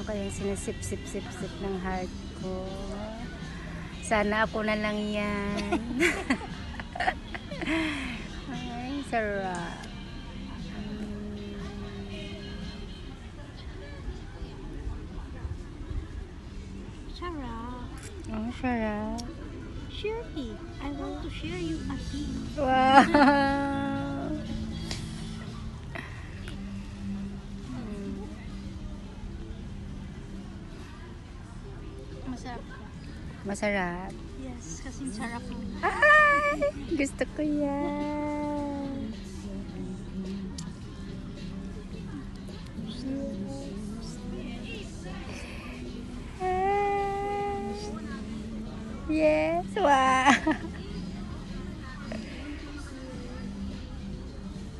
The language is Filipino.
Ano kaya sinisip-sip-sip-sip ng heart ko? Sana ako na lang yan. Ay, sarap. Sarap. Ang sarap. Share it. I want to share you a tea. Wow! Masarap. Masarap. Yes, kasi sarap mo. Ay! Gusto ko yan. Yes! Wow!